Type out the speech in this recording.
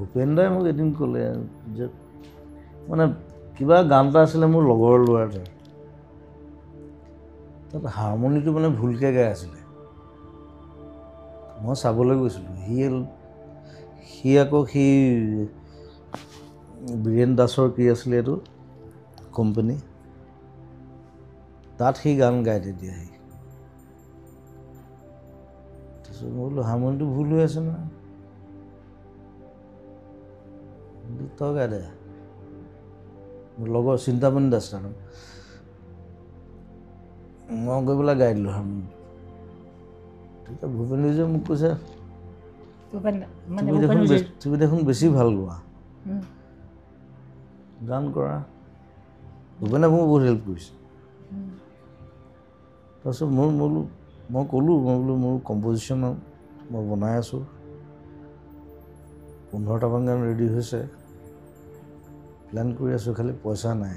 ভূপেন দাই মোক এদিন ক'লে যে মানে কিবা গান এটা আছিলে মোৰ লগৰ ল'ৰা এটা তাত হাৰমনিটো মানে ভুলকৈ গাই আছিলে মই চাবলৈ গৈছিলোঁ সি আকৌ বীৰেন দাসৰ কি আছিলে এইটো কোম্পানী তাত সি গান গাই তেতিয়া তাৰপিছত মই বোলো হাৰমনিটো ভুল হৈ আছে নহয় তই গাই দে মোৰ লগৰ চিন্তামণি দাস নাম মই গৈ পেলাই গাই দিলোঁ হাৰমনিটো তেতিয়া ভূপেন যে মোক কৈছে তুমি দেখোন বেছি ভাল গোৱা গান কৰা ভূপেনে মোক বহুত হেল্প কৰিছে তাৰপিছত মই ক'লোঁ মোৰ কম্প'জিশ্যন মই বনাই আছোঁ 15টামান গান ৰেডি হৈছে প্লেন কৰি আছোঁ খালি পইচা নাই